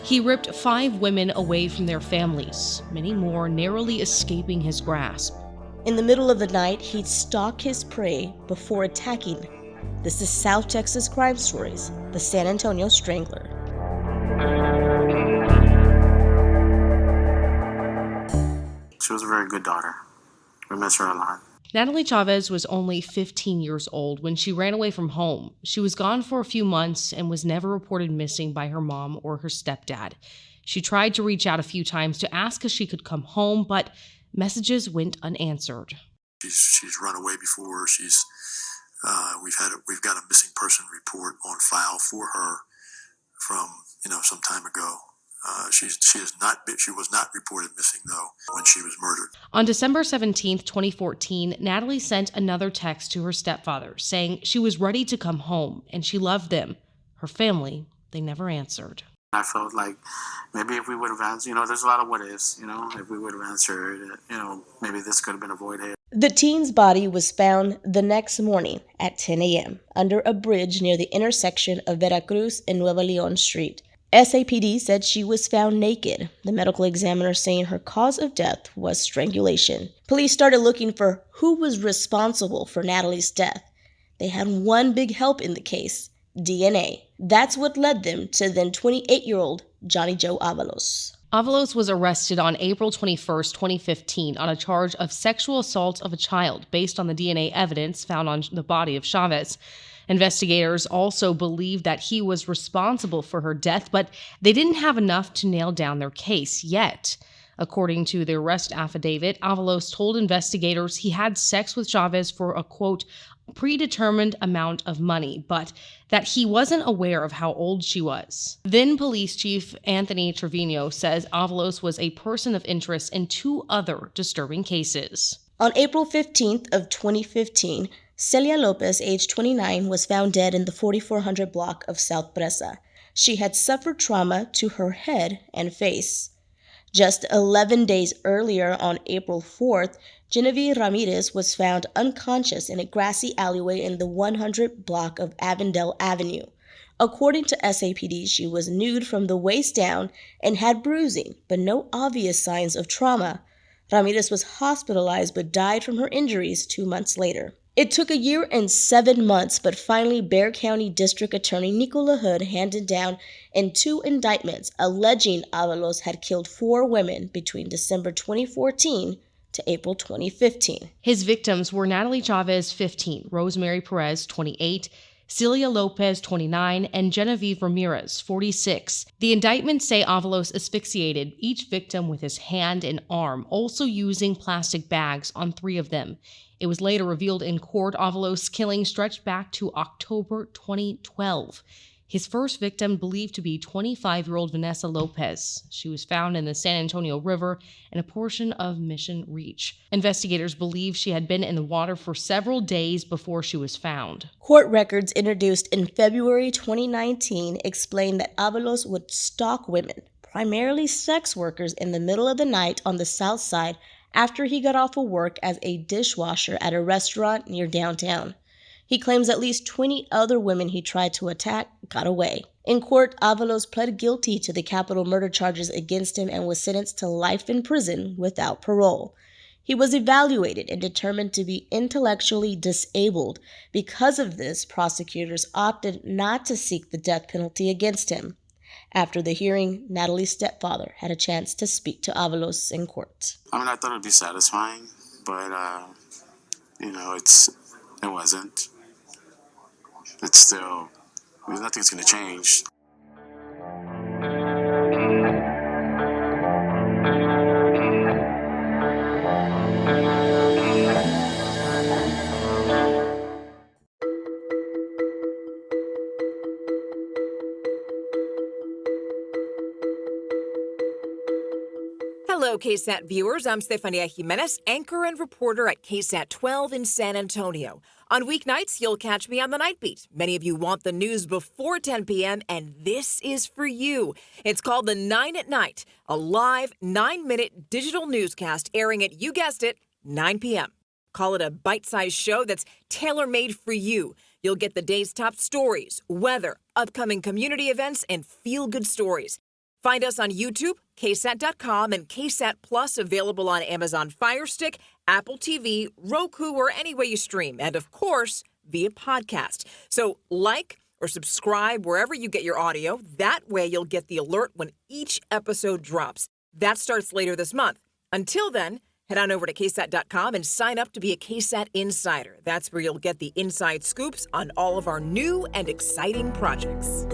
He ripped 5 women away from their families, many more narrowly escaping his grasp. In the middle of the night, he'd stalk his prey before attacking. This is South Texas Crime Stories, the San Antonio Strangler. She was a very good daughter. We miss her a lot. Natalie Chavez was only 15 years old when she ran away from home. She was gone for a few months and was never reported missing by her mom or her stepdad. She tried to reach out a few times to ask if she could come home, but messages went unanswered. She's run away before. We've got a missing person report on file for her from some time ago. She was not reported missing, though, when she was murdered. On December 17, 2014, Natalie sent another text to her stepfather saying she was ready to come home and she loved them. Her family, they never answered. I felt like maybe if we would have answered, there's a lot of what ifs, if we would have answered, maybe this could have been avoided. The teen's body was found the next morning at 10 a.m. under a bridge near the intersection of Veracruz and Nueva León Street. SAPD said she was found naked, the medical examiner saying her cause of death was strangulation. Police started looking for who was responsible for Natalie's death. They had one big help in the case: DNA. That's what led them to then 28-year-old Johnny Joe Avalos. Avalos was arrested on April 21, 2015 on a charge of sexual assault of a child based on the DNA evidence found on the body of Chavez. Investigators also believed that he was responsible for her death, but they didn't have enough to nail down their case yet. According to the arrest affidavit, Avalos told investigators he had sex with Chavez for a, quote, predetermined amount of money, but that he wasn't aware of how old she was. Then Police Chief Anthony Trevino says Avalos was a person of interest in 2 other disturbing cases. On April 15th of 2015, Celia Lopez, age 29, was found dead in the 4400 block of South Presa. She had suffered trauma to her head and face. Just 11 days earlier, on April 4th, Genevieve Ramirez was found unconscious in a grassy alleyway in the 100 block of Avondale Avenue. According to SAPD, she was nude from the waist down and had bruising, but no obvious signs of trauma. Ramirez was hospitalized but died from her injuries 2 months later. It took 1 year and 7 months, but finally Bexar County District Attorney Nico LaHood handed down in 2 indictments alleging Avalos had killed 4 women between December 2014 to April 2015. His victims were Natalie Chavez, 15, Rosemary Perez, 28, Celia Lopez, 29, and Genevieve Ramirez, 46. The indictments say Avalos asphyxiated each victim with his hand and arm, also using plastic bags on 3 of them. It was later revealed in court Avalos' killing stretched back to October 2012. His first victim believed to be 25-year-old Vanessa Lopez. She was found in the San Antonio River in a portion of Mission Reach. Investigators believe she had been in the water for several days before she was found. Court records introduced in February 2019 explain that Avalos would stalk women, primarily sex workers, in the middle of the night on the south side after he got off of work as a dishwasher at a restaurant near downtown. He claims at least 20 other women he tried to attack got away. In court, Avalos pled guilty to the capital murder charges against him and was sentenced to life in prison without parole. He was evaluated and determined to be intellectually disabled. Because of this, prosecutors opted not to seek the death penalty against him. After the hearing, Natalie's stepfather had a chance to speak to Avalos in court. I thought it would be satisfying, but, it wasn't. It's still, nothing's going to change. Hello, KSAT viewers. I'm Stefania Jimenez, anchor and reporter at KSAT 12 in San Antonio. On weeknights, you'll catch me on the Night Beat. Many of you want the news before 10 p.m., and this is for you. It's called The 9 at Night, a live 9-minute digital newscast airing at, you guessed it, 9 p.m. Call it a bite-sized show that's tailor-made for you. You'll get the day's top stories, weather, upcoming community events, and feel-good stories. Find us on YouTube, KSAT.com, and KSAT Plus, available on Amazon Fire Stick, Apple TV, Roku, or any way you stream, and of course, via podcast. So like or subscribe wherever you get your audio. That way you'll get the alert when each episode drops. That starts later this month. Until then, head on over to KSAT.com and sign up to be a KSAT Insider. That's where you'll get the inside scoops on all of our new and exciting projects.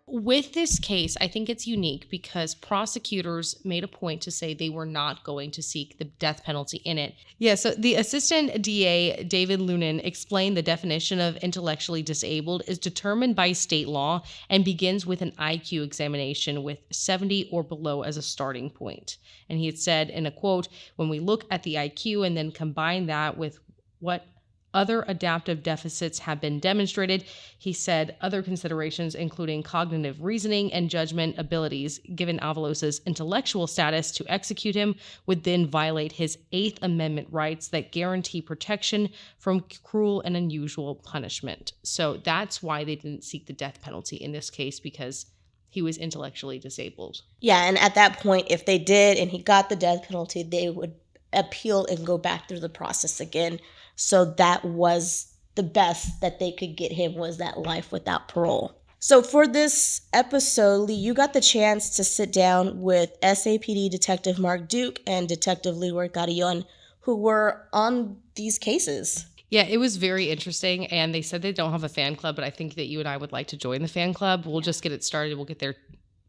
With this case, I think it's unique because prosecutors made a point to say they were not going to seek the death penalty in it. Yeah, so the assistant DA, David Lunan, explained the definition of intellectually disabled is determined by state law and begins with an IQ examination with 70 or below as a starting point. And he had said in a quote, when we look at the IQ and then combine that with what other adaptive deficits have been demonstrated, he said other considerations, including cognitive reasoning and judgment abilities, given Avalos' intellectual status to execute him, would then violate his Eighth Amendment rights that guarantee protection from cruel and unusual punishment. So that's why they didn't seek the death penalty in this case, because he was intellectually disabled. Yeah, and at that point, if they did and he got the death penalty, they would appeal and go back through the process again. So that was the best that they could get him, was that life without parole. So for this episode, Lee, you got the chance to sit down with SAPD Detective Mark Duke and Detective Leroy Carillon, who were on these cases. Yeah, it was very interesting, and they said they don't have a fan club, but I think that you and I would like to join the fan club. We'll just get it started. We'll get their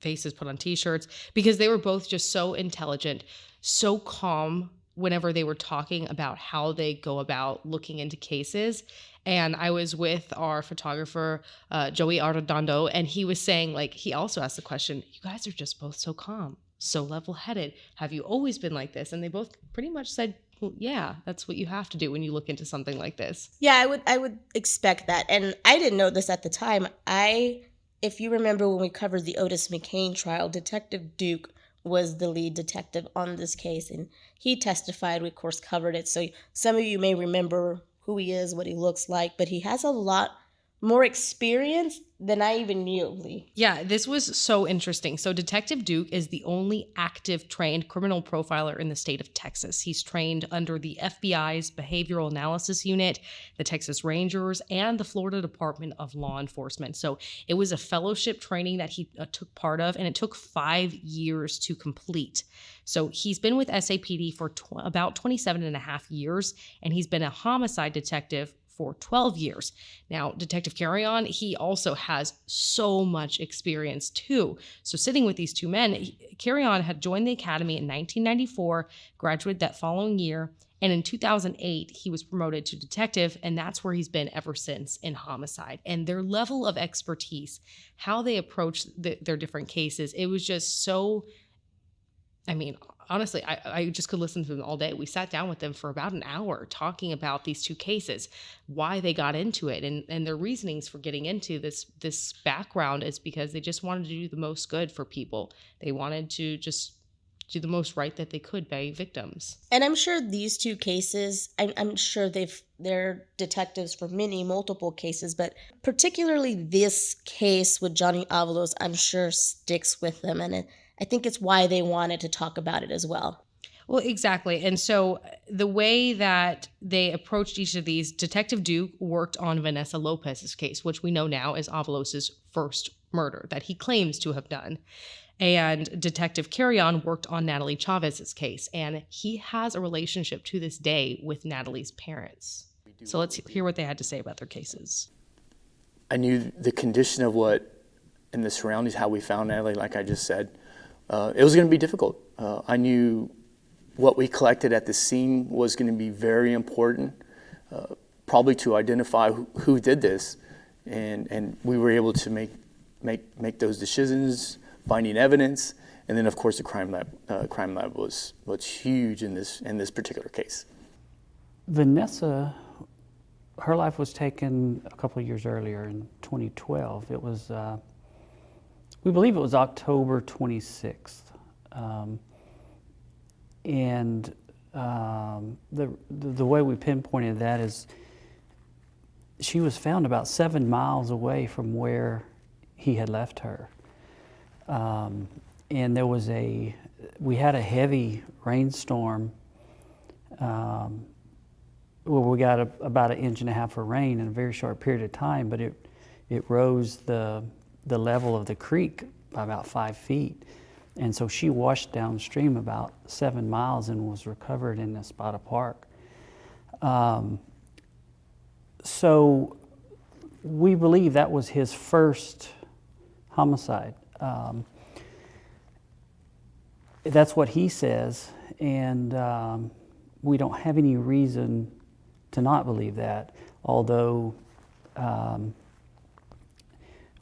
faces put on t-shirts, because they were both just so intelligent, so calm whenever they were talking about how they go about looking into cases. And I was with our photographer, Joey Arredondo, and he was saying, like, he also asked the question, you guys are just both so calm, so level-headed. Have you always been like this? And they both pretty much said, well, yeah, that's what you have to do when you look into something like this. Yeah, I would expect that. And I didn't know this at the time. If you remember when we covered the Otis McCain trial, Detective Duke was the lead detective on this case, and he testified. We, of course, covered it. So some of you may remember who he is, what he looks like, but he has a lot more experience than I even knew, Lee. Yeah, this was so interesting. So Detective Duke is the only active trained criminal profiler in the state of Texas. He's trained under the FBI's Behavioral Analysis Unit, the Texas Rangers, and the Florida Department of Law Enforcement. So it was a fellowship training that he took part of, and it took 5 years to complete. So he's been with SAPD for about 27 and a half years, and he's been a homicide detective for 12 years. Now, Detective Carillon, he also has so much experience too. So sitting with these two men, Carillon had joined the academy in 1994, graduated that following year, and in 2008, he was promoted to detective, and that's where he's been ever since in homicide. And their level of expertise, how they approach their different cases, it was just so, honestly, I just could listen to them all day. We sat down with them for about an hour talking about these two cases, why they got into it, and their reasonings for getting into this background is because they just wanted to do the most good for people. They wanted to just do the most right that they could by victims. And I'm sure these two cases, I'm sure they're detectives for multiple cases, but particularly this case with Johnny Avalos, I'm sure sticks with them, and I think it's why they wanted to talk about it as well. Well, exactly. And so the way that they approached each of these, Detective Duke worked on Vanessa Lopez's case, which we know now is Avalos' first murder that he claims to have done. And Detective Carillon worked on Natalie Chavez's case, and he has a relationship to this day with Natalie's parents. So let's hear what they had to say about their cases. I knew the condition of what, and the surroundings, how we found Natalie, like I just said, it was going to be difficult. I knew what we collected at the scene was going to be very important, probably to identify who did this, and we were able to make those decisions, finding evidence, and then of course the crime lab was huge in this particular case. Vanessa, her life was taken a couple of years earlier in 2012. It was We believe it was October 26th. The way we pinpointed that is she was found about 7 miles away from where he had left her. And we had a heavy rainstorm where we got about 1.5 inches of rain in a very short period of time, but it rose the level of the creek by about 5 feet. And so she washed downstream about 7 miles and was recovered in Espada Park. So we believe that was his first homicide. That's what he says, and we don't have any reason to not believe that, although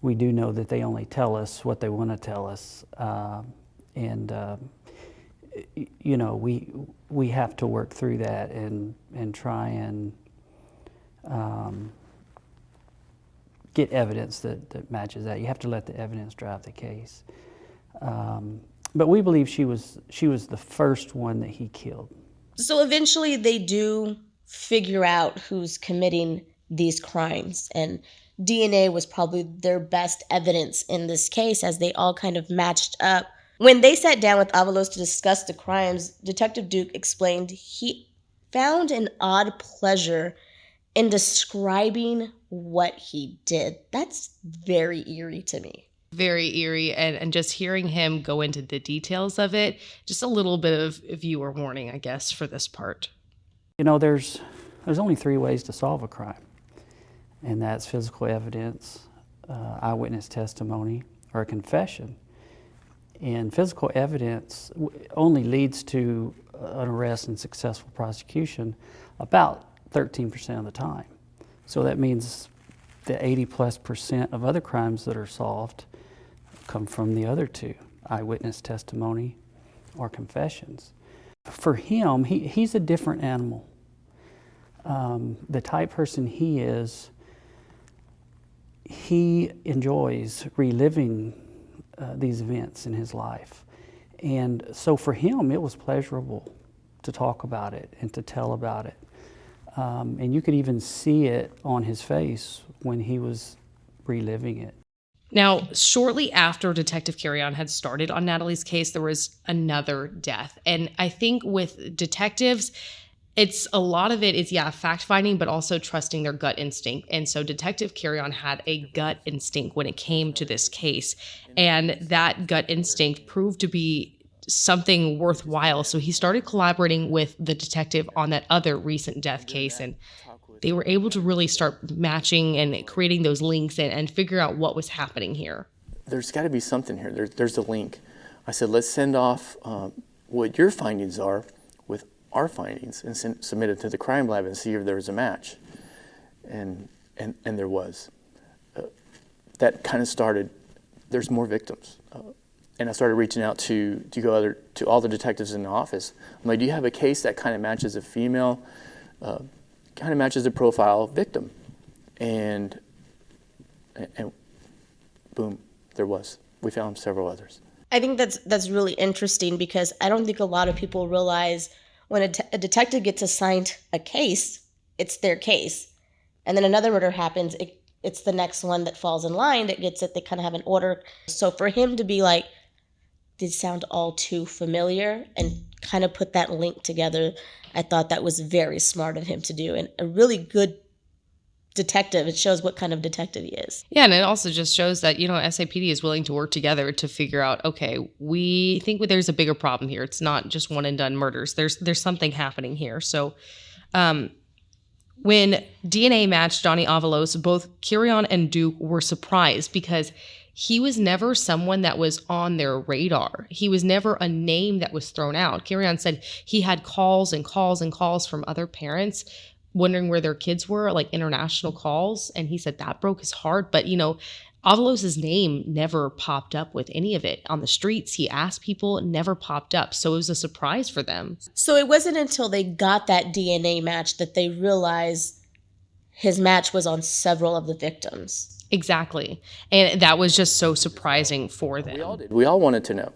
we do know that they only tell us what they want to tell us. You know, we have to work through that and try and get evidence that matches that. You have to let the evidence drive the case. But we believe she was the first one that he killed. So eventually they do figure out who's committing these crimes, and DNA was probably their best evidence in this case, as they all kind of matched up. When they sat down with Avalos to discuss the crimes, Detective Duke explained he found an odd pleasure in describing what he did. That's very eerie to me. Very eerie, and just hearing him go into the details of it, just a little bit of viewer warning, I guess, for this part. You know, there's only 3 ways to solve a crime, and that's physical evidence, eyewitness testimony, or a confession. And physical evidence only leads to an arrest and successful prosecution about 13% of the time. So that means the 80+% of other crimes that are solved come from the other 2, eyewitness testimony or confessions. For him, he's a different animal. The type person he is, he enjoys reliving these events in his life. And so for him, it was pleasurable to talk about it and to tell about it. And you could even see it on his face when he was reliving it. Now, shortly after Detective Carrion had started on Natalie's case, there was another death. And I think with detectives, a lot of it is, fact-finding, but also trusting their gut instinct. And so Detective Carrion had a gut instinct when it came to this case. And that gut instinct proved to be something worthwhile. So he started collaborating with the detective on that other recent death case. And they were able to really start matching and creating those links and figure out what was happening here. There's got to be something here. There's a link. I said, let's send off what your findings are with our findings and submit it to the crime lab and see if there was a match. And there was. That kind of started, there's more victims. And I started reaching out to all the detectives in the office. I'm like, do you have a case that kind of matches a female, kind of matches the profile victim? And boom, there was. We found several others. I think that's really interesting, because I don't think a lot of people realize when a detective gets assigned a case, it's their case. And then another murder happens, it's the next one that falls in line that gets it. They kind of have an order. So for him to be like, these sound all too familiar, and kind of put that link together, I thought that was very smart of him to do, and a really good detective. It shows what kind of detective he is. Yeah, and it also just shows that, SAPD is willing to work together to figure out, okay, we think there's a bigger problem here. It's not just one and done murders. There's something happening here. So when DNA matched Johnny Avalos, both Carrion and Duke were surprised, because he was never someone that was on their radar. He was never a name that was thrown out. Carrion said he had calls and calls and calls from other parents wondering where their kids were, like international calls. And he said that broke his heart. But, Avalos' name never popped up with any of it. On the streets, he asked people, it never popped up. So it was a surprise for them. So it wasn't until they got that DNA match that they realized his match was on several of the victims. Exactly. And that was just so surprising for them. We all did. We all wanted to know,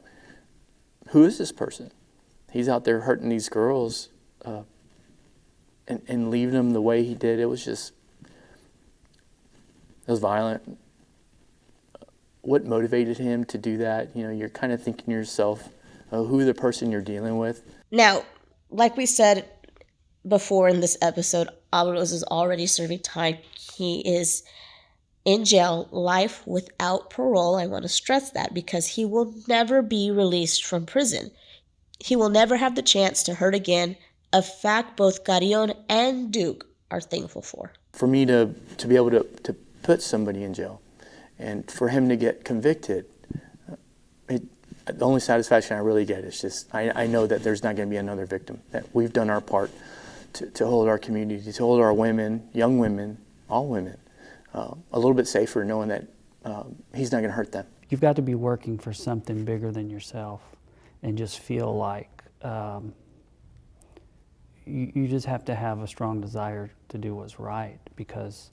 who is this person? He's out there hurting these girls and leaving them the way he did. It was violent. What motivated him to do that? You know, you're kind of thinking to yourself, who the person you're dealing with. Now, like we said before in this episode, Avalos is already serving time. He is in jail, life without parole. I want to stress that because he will never be released from prison. He will never have the chance to hurt again, a fact both Carrion and Duke are thankful for. For me to be able to put somebody in jail and for him to get convicted, the only satisfaction I really get is just I know that there's not going to be another victim, that we've done our part to hold our community, to hold our women, young women, all women, a little bit safer, knowing that he's not going to hurt them. You've got to be working for something bigger than yourself and just feel like you just have to have a strong desire to do what's right, because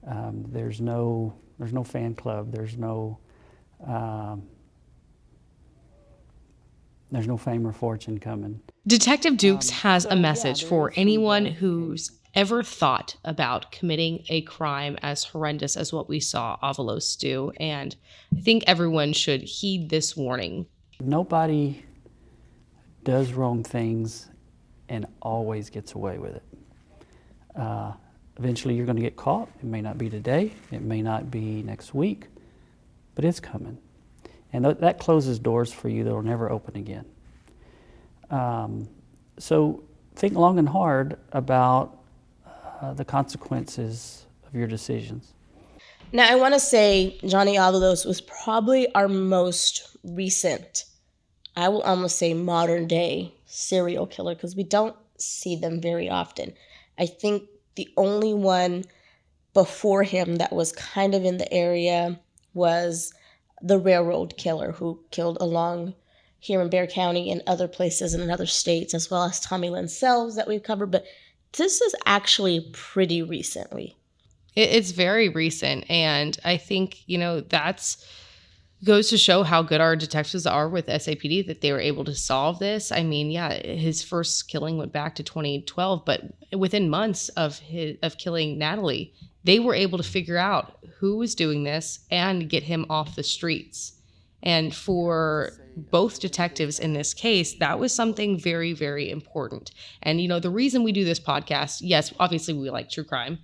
there's no fan club, there's no fame or fortune coming. Detective Dukes has a message for anyone who's ever thought about committing a crime as horrendous as what we saw Avalos do, and I think everyone should heed this warning. Nobody does wrong things and always gets away with it. Eventually you're going to get caught. It may not be today, it may not be next week, but it's coming. And that closes doors for you that will never open again. So think long and hard about the consequences of your decisions. Now, I want to say Johnny Avalos was probably our most recent, I will almost say modern day serial killer, because we don't see them very often. I think the only one before him that was kind of in the area was the railroad killer who killed along here in Bexar County and other places and in other states, as well as Tommy Lynn Selves that we've covered. But this is actually pretty recently. It's very recent, and I think, that's goes to show how good our detectives are with SAPD, that they were able to solve this. I mean, yeah, his first killing went back to 2012, but within months of killing Natalie, they were able to figure out who was doing this and get him off the streets. And for both detectives in this case, that was something very, very important. And, the reason we do this podcast, yes, obviously we like true crime,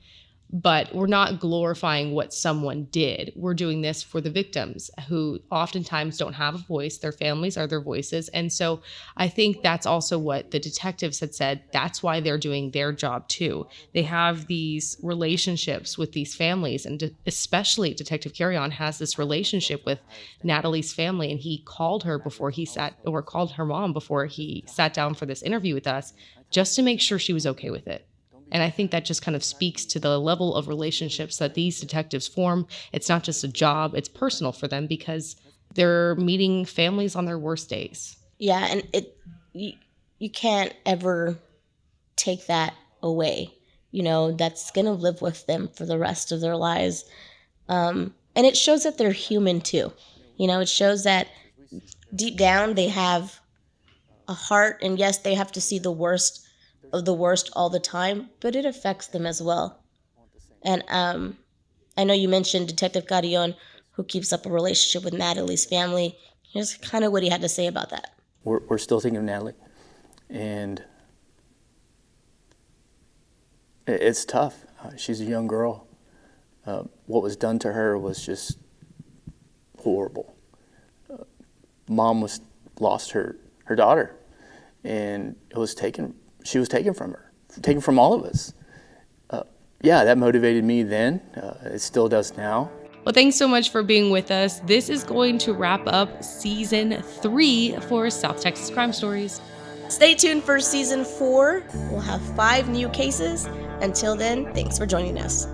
but we're not glorifying what someone did. We're doing this for the victims who oftentimes don't have a voice. Their families are their voices. And so I think that's also what the detectives had said. That's why they're doing their job too. They have these relationships with these families, and especially Detective Carrion has this relationship with Natalie's family. And he called her called her mom before he sat down for this interview with us, just to make sure she was okay with it. And I think that just kind of speaks to the level of relationships that these detectives form. It's not just a job, it's personal for them because they're meeting families on their worst days. Yeah, and you can't ever take that away. That's going to live with them for the rest of their lives. And it shows that they're human too. It shows that deep down they have a heart, and yes, they have to see the worst of the worst all the time, but it affects them as well. And I know you mentioned Detective Carrion, who keeps up a relationship with Natalie's family. Here's kind of what he had to say about that. We're still thinking of Natalie, and it's tough. She's a young girl. What was done to her was just horrible. Mom lost her daughter, and she was taken from her, taken from all of us. Yeah, that motivated me then. It still does now. Well, thanks so much for being with us. This is going to wrap up Season 3 for South Texas Crime Stories. Stay tuned for Season 4. We'll have 5 new cases. Until then, thanks for joining us.